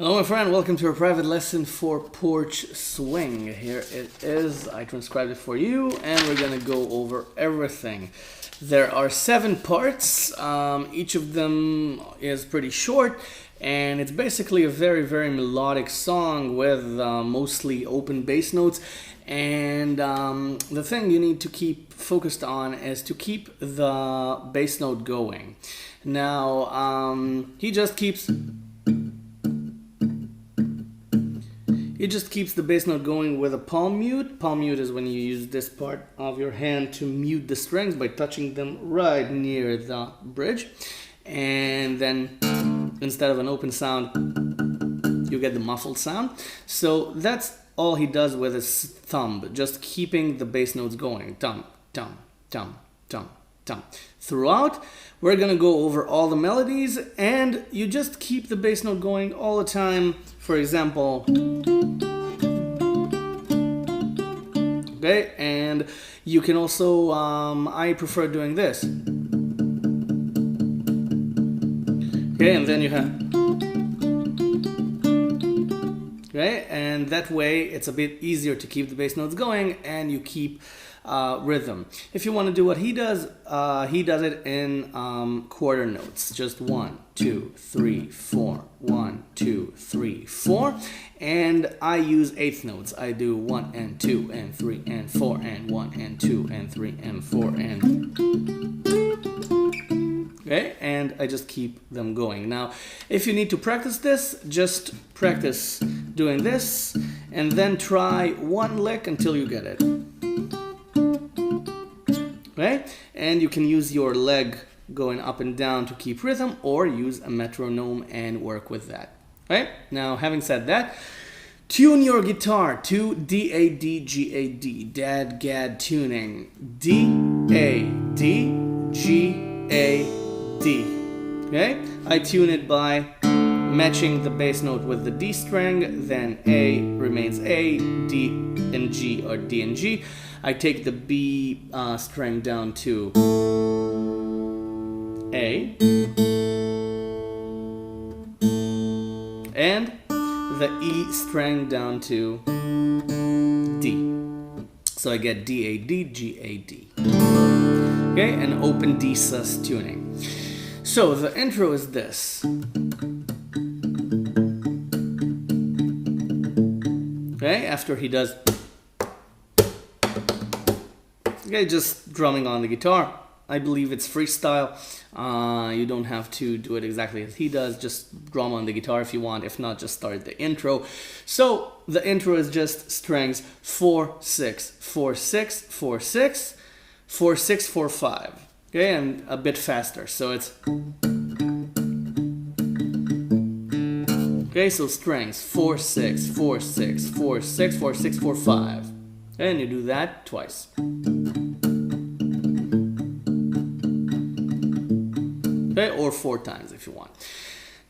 Hello my friend, welcome to a private lesson for Porch Swing. Here it is, I transcribed it for you and we're gonna go over everything. There are 7 parts, each of them is pretty short and it's basically a very melodic song with mostly open bass notes. And the thing you need to keep focused on is to keep the bass note going. Now, he just keeps the bass note going with a palm mute. Palm mute is when you use this part of your hand to mute the strings by touching them right near the bridge. And then instead of an open sound, you get the muffled sound. So that's all he does with his thumb, just keeping the bass notes going. Tum, tum, tum, tum, tum. Throughout, we're gonna go over all the melodies and you just keep the bass note going all the time. For example, okay, and you can also, I prefer doing this. Okay, and then you have, okay, and that way it's a bit easier to keep the bass notes going and you keep rhythm. If you want to do what he does it in quarter notes, just 1, 2, 3, 4, 1, 2, 3, 4, and I use eighth notes. I do 1 and 2 and 3 and 4 and 1 and 2 and 3 and 4 and okay, and I just keep them going. Now, if you need to practice this, just practice doing this and then try one lick until you get it. Okay? And you can use your leg going up and down to keep rhythm or use a metronome and work with that. Right? Now, having said that, tune your guitar to D-A-D-G-A-D, Dad-Gad tuning. D-A-D-G-A-D. Okay? I tune it by matching the bass note with the D string, then A remains A, D and G are D and G. I take the B string down to A, and the E string down to D. So I get D, A, D, G, A, D. Okay, an open D sus tuning. So the intro is this. Okay, after he does, okay, just drumming on the guitar. I believe it's freestyle. You don't have to do it exactly as he does. Just drum on the guitar if you want. If not, just start the intro. So the intro is just strings 4, 6, 4, 6, 4, 6, 4, 6, 4, 5. Okay, and a bit faster. So it's okay, so strings 4, 6, 4, 6, 4, 6, 4, 6, 4, 5. And you do that twice. Okay, or 4 times if you want.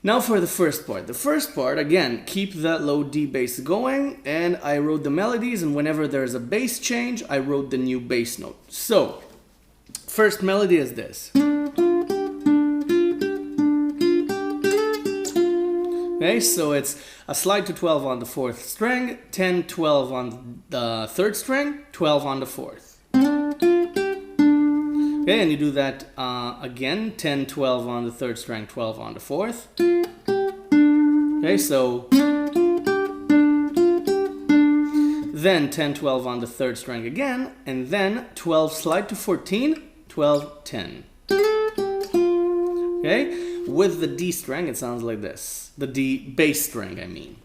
Now for the first part. The first part, again, keep the low D bass going, and I wrote the melodies, and whenever there's a bass change, I wrote the new bass note. So, first melody is this. Okay, so it's a slide to 12 on the 4th string, 10, 12 on the 3rd string, 12 on the 4th. Okay, and you do that again, 10, 12 on the 3rd string, 12 on the 4th. Okay, so then 10, 12 on the 3rd string again, and then 12 slide to 14, 12, 10. Okay, with the D string, it sounds like this. The D bass string, I mean.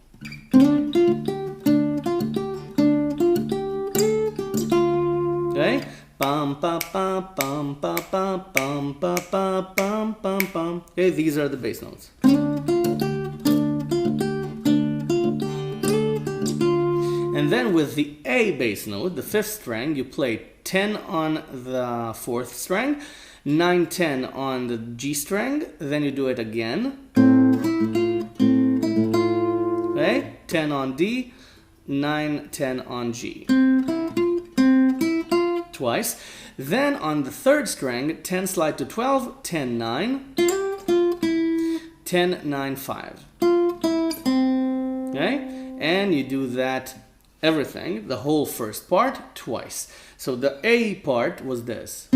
Okay, bum ba ba bum ba ba bum ba ba bum bum bum. Okay, these are the bass notes. And then with the A bass note, the 5th string, you play 10 on the 4th string, 9, 10 on the G string, then you do it again. Okay, 10 on D, 9, 10 on G. Twice. Then on the 3rd string, 10 slide to 12, 10, 9, 10, 9, 5. Okay? And you do that, everything, the whole first part, twice. So the A part was this.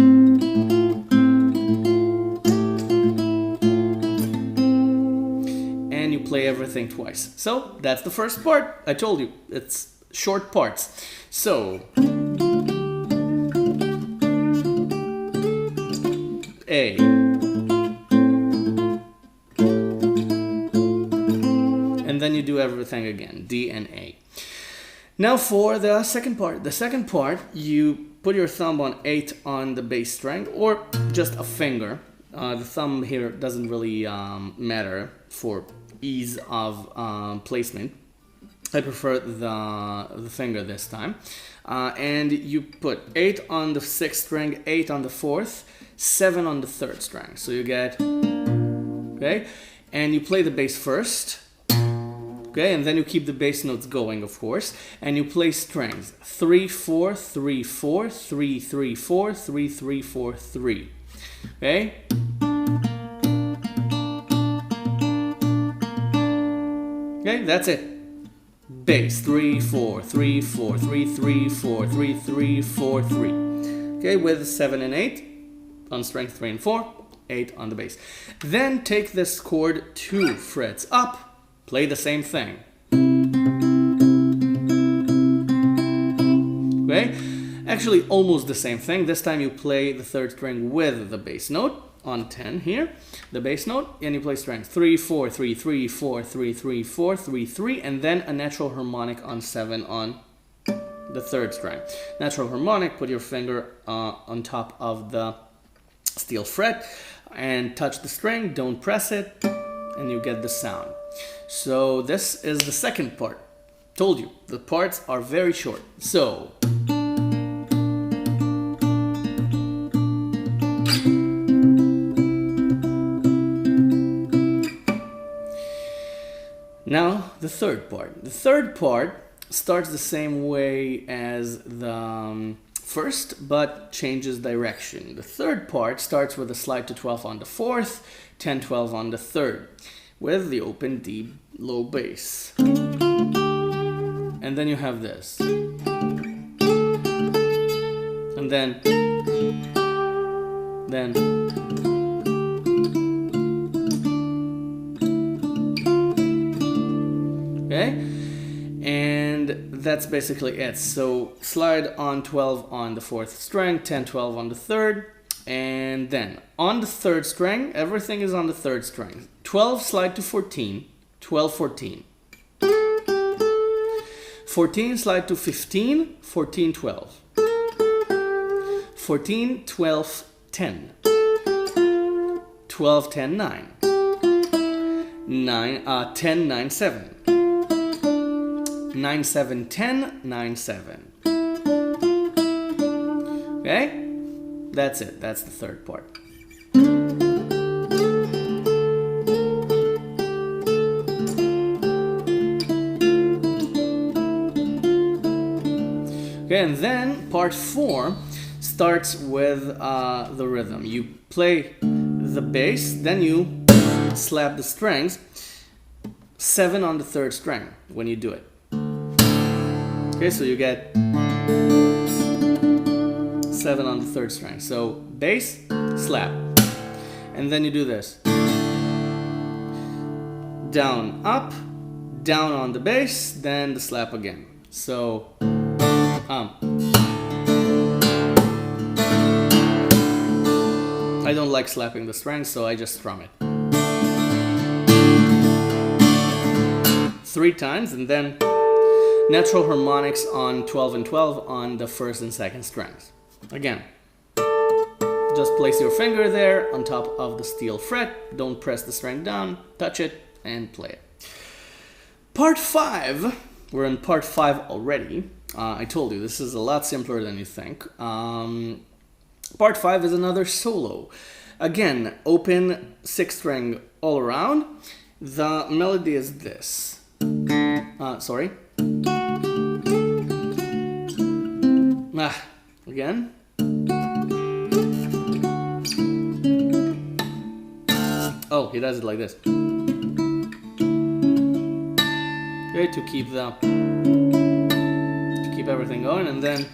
And you play everything twice. So that's the first part. I told you, it's short parts. So A. And then you do everything again, D and A. Now for the second part. The second part, you put your thumb on 8 on the bass string, or just a finger. The thumb here doesn't really matter for ease of placement. I prefer the finger this time. And you put 8 on the 6th string, 8 on the 4th, 7 on the 3rd string. So you get, okay? And you play the bass first. Okay, and then you keep the bass notes going, of course, and you play strings 3 4 3 4 3 3 4 3 3 4 3. Okay? Okay, that's it. Bass 3 4 3 4 3 3 4 3 3 4 3. Okay, with 7 and 8 on string 3 and 4, 8 on the bass. Then take this chord 2 frets up. Play the same thing. Okay? Actually, almost the same thing. This time you play the 3rd string with the bass note on 10 here, the bass note, and you play strings 3 4 3 3 4 3 3 4 3 3, and then a natural harmonic on 7 on the 3rd string. Natural harmonic, put your finger on top of the steel fret and touch the string, don't press it, and you get the sound. So this is the second part. Told you, the parts are very short. So now the third part. The third part starts the same way as the first, but changes direction. The third part starts with a slide to 12 on the 4th, 10 12 on the 3rd. With the open D low bass. And then you have this. And then. Okay? And that's basically it. So slide on 12 on the 4th string, 10 12 on the 3rd. And then on the 3rd string, everything is on the 3rd string. 12 slide to 14, 12 14. 14 slide to 15, 14 12. 14 12 10. 12 10 9. 10 9 7. 9 7 10 9 7. Okay? That's it. That's the third part. Okay, and then part 4 starts with the rhythm. You play the bass, then you slap the strings, 7 on the 3rd string when you do it. Okay, so you get 7 on the 3rd string. So bass, slap, and then you do this. Down, up, down on the bass, then the slap again. So I don't like slapping the strings, so I just strum it 3 times, and then natural harmonics on 12 and 12 on the 1st and 2nd strings. Again, just place your finger there on top of the steel fret, don't press the string down, touch it, and play it. Part 5, we're in part 5 already. I told you, this is a lot simpler than you think. Part 5 is another solo. Again, open 6th string all around. The melody is this. Again. Oh, he does it like this. okay, to keep everything going, and then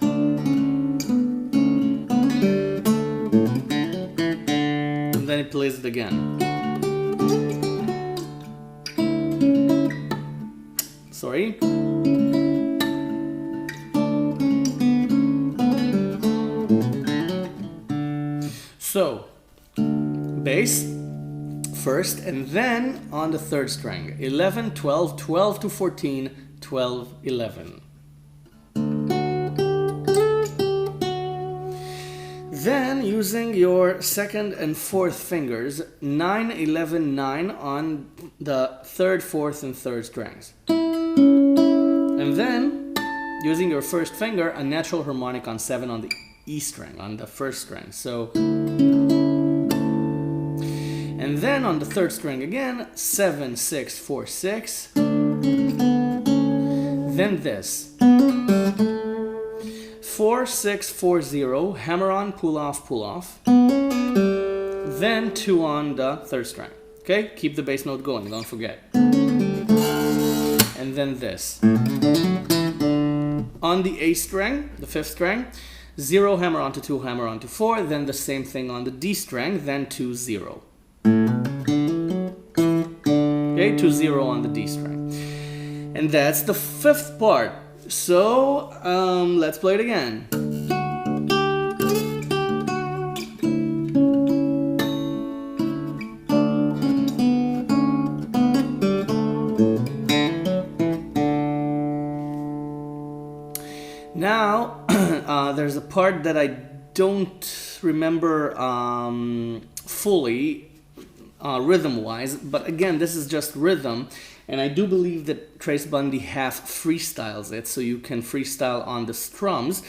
it plays it again. Sorry. So, bass first, and then on the third string, 11, 12, 12 to 14, 12, 11. Then, using your second and fourth fingers, 9, 11, 9 on the third, fourth, and third strings. And then, using your first finger, a natural harmonic on 7 on the E string, on the first string. So, and then on the third string again, 7, 6, 4, 6. Then this. 4, 6, 4, 0, hammer on, pull off. Then 2 on the third string. Okay, keep the bass note going, don't forget. And then this. On the A string, the fifth string, 0, hammer on to 2, hammer on to 4, then the same thing on the D string, then 2, 0. Okay, 2, 0 on the D string. And that's the fifth part. So, let's play it again. Now, there's a part that I don't remember fully, rhythm-wise, but again, this is just rhythm. And I do believe that Trace Bundy half freestyles it, so you can freestyle on the strums.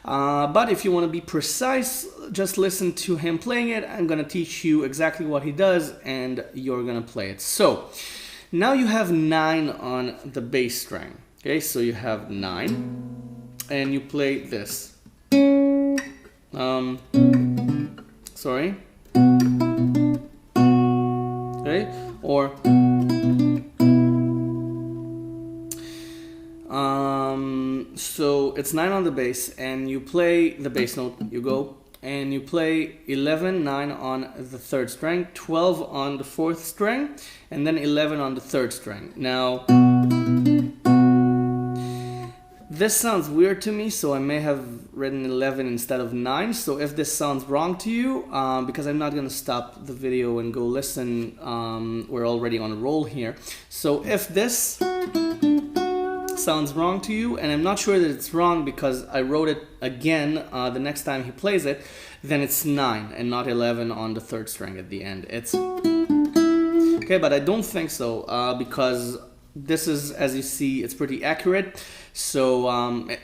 But if you want to be precise, just listen to him playing it. I'm going to teach you exactly what he does, and you're going to play it. So, now you have 9 on the bass string. Okay, so you have 9, and you play this. Sorry. Okay, or... so it's 9 on the bass, and you play the bass note, you go, and you play 11, 9 on the third string, 12 on the fourth string, and then 11 on the third string. Now, this sounds weird to me, so I may have written 11 instead of 9, so if this sounds wrong to you, because I'm not going to stop the video and go listen, we're already on a roll here, so if this sounds wrong to you, and I'm not sure that it's wrong because I wrote it again the next time he plays it, then it's 9 and not 11 on the third string at the end. It's okay, but I don't think so because this is, as you see, it's pretty accurate, so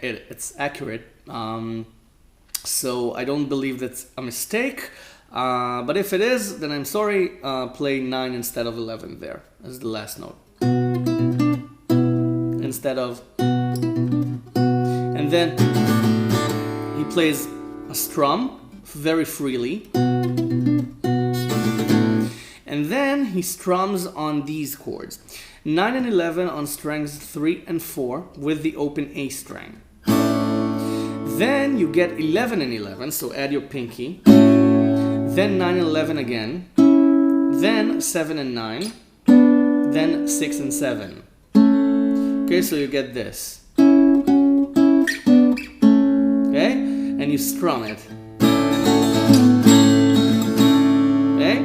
it's accurate, so I don't believe that's a mistake, but if it is, then I'm sorry. Play 9 instead of 11 there as the last note. Instead of, and then he plays a strum very freely, and then he strums on these chords, 9 and 11 on strings 3 and 4 with the open A string. Then you get 11 and 11, so add your pinky, then 9 and 11 again, then 7 and 9, then 6 and 7. Okay, so you get this. Okay, and you strum it. Okay,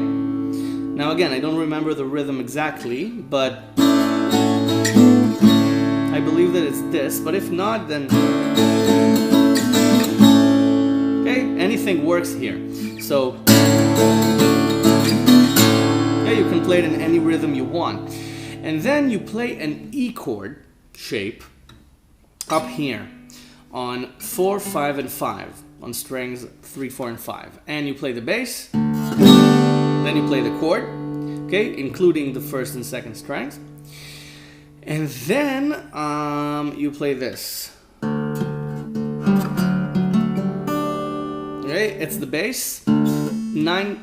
now again, I don't remember the rhythm exactly, but I believe that it's this, but if not, then okay, anything works here. So okay, you can play it in any rhythm you want. And then you play an E chord shape up here on 4, 5, and 5 on strings 3, 4, and 5, and you play the bass, then you play the chord, okay, including the first and second strings, and then you play this. Okay, it's the bass, 10, 9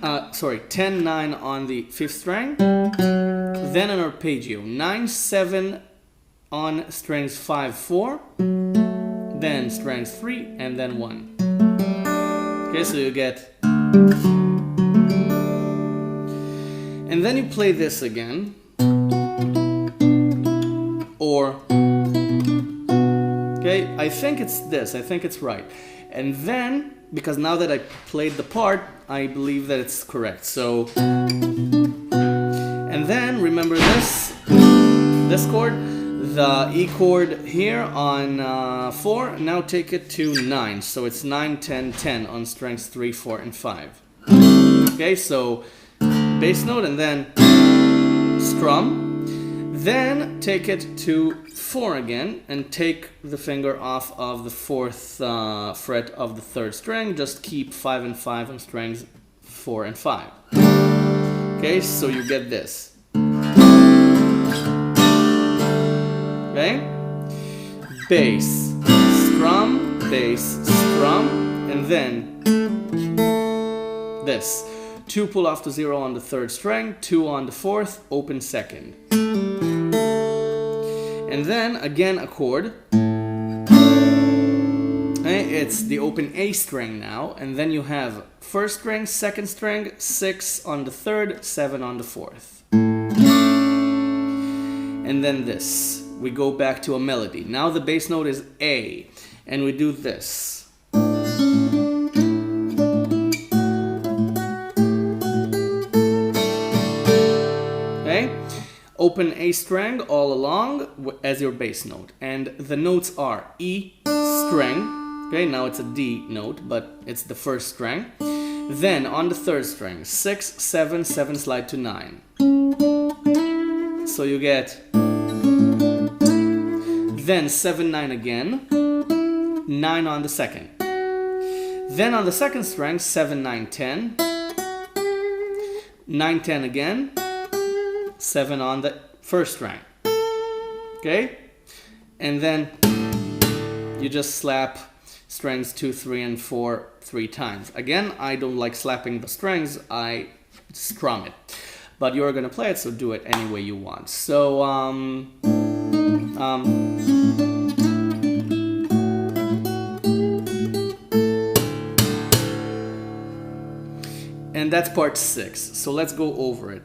on the fifth string, then an arpeggio, 9, 7, on strings 5, 4, then strings 3, and then 1. Okay, so you get... And then you play this again. Or... Okay, I think it's this. I think it's right. And then, because now that I played the part, I believe that it's correct. So... And then, remember this chord? The E chord here on 4, now take it to 9. So it's 9, 10, 10 on strings 3, 4, and 5. Okay, so bass note and then strum. Then take it to 4 again and take the finger off of the 4th fret of the 3rd string. Just keep 5 and 5 on strings 4 and 5. Okay, so you get this. Okay? Bass, strum, bass, strum, and then this. 2 pull off to 0 on the 3rd string, 2 on the 4th, open 2nd. And then again a chord. Okay, it's the open A string now, and then you have 1st string, 2nd string, 6 on the 3rd, 7 on the 4th. And then this. We go back to a melody. Now the bass note is A, and we do this. Okay? Open A string all along as your bass note. And the notes are E string. Okay, now it's a D note, but it's the 1st string. Then on the 3rd string, 6, 7, 7 slide to 9. So you get... Then 7, 9 again, 9 on the 2nd. Then on the 2nd string, 7, 9, 10, 9, 10 again, 7 on the 1st string. Okay? And then you just slap strings 2, 3, and 4 3 times. Again, I don't like slapping the strings, I strum it. But you're gonna play it, so do it any way you want. So, and that's part 6. So let's go over it.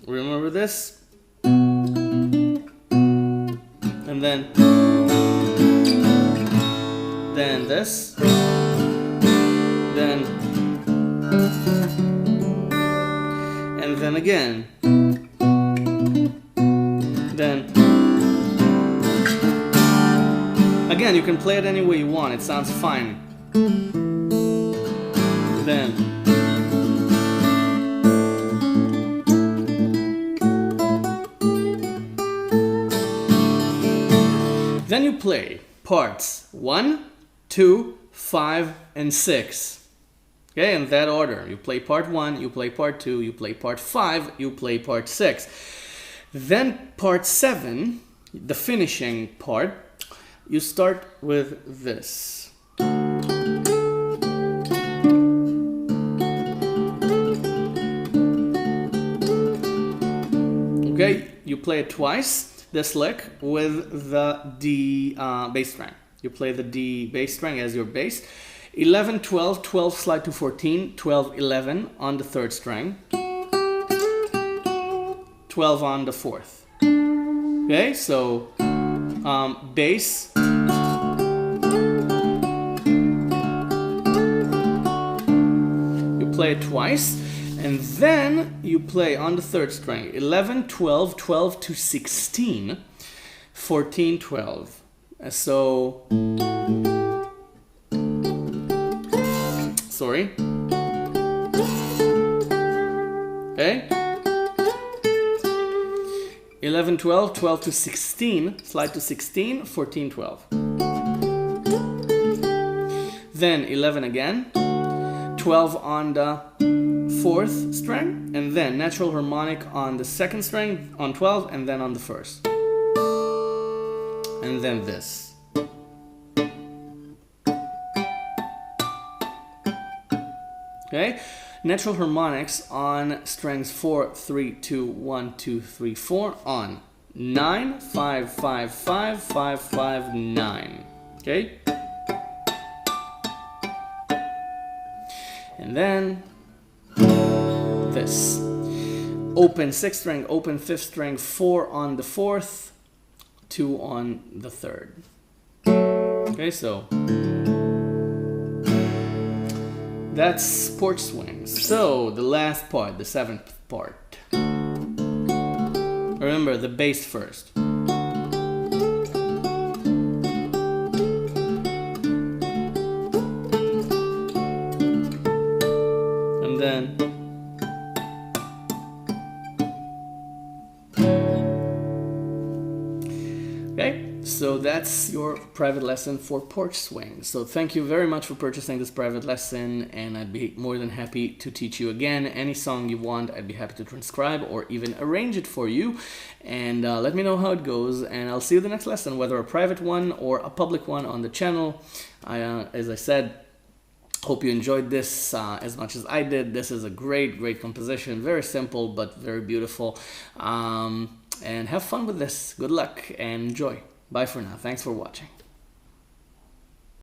Remember this? And then this. And then again. Again, you can play it any way you want. It sounds fine. Then you play parts 1, 2, 5, and 6. Okay, in that order. You play part 1, you play part 2, you play part 5, you play part 6. Then part 7, the finishing part, you start with this. Okay, you play it twice. This lick with the D bass string. You play the D bass string as your bass. 11, 12, 12 slide to 14, 12, 11 on the 3rd string. 12 on the 4th. Okay, so bass. You play it twice. And then you play on the 3rd string 11, 12, 12 to 16, 14, 12. So, sorry. Okay. 11, 12, 12 to 16, slide to 16, 14, 12. Then 11 again, 12 on the 4th string, and then natural harmonic on the 2nd string on 12, and then on the 1st. And then this. Okay? Natural harmonics on strings 4, 3, 2, 1, 2, 3, 4 on 9, 5, 5, 5, 5, 5, 9. Okay? And then this. Open 6th string, open 5th string, 4 on the 4th, 2 on the 3rd. Okay, so that's porch swings. So the last part, the 7th part. Remember the bass first. And then okay, so that's your private lesson for porch swing. So thank you very much for purchasing this private lesson, and I'd be more than happy to teach you again. Any song you want, I'd be happy to transcribe or even arrange it for you. And let me know how it goes, and I'll see you the next lesson, whether a private one or a public one on the channel. As I said, hope you enjoyed this as much as I did. This is a great composition, very simple but very beautiful. And have fun with this. Good luck and enjoy. Bye for now. Thanks for watching.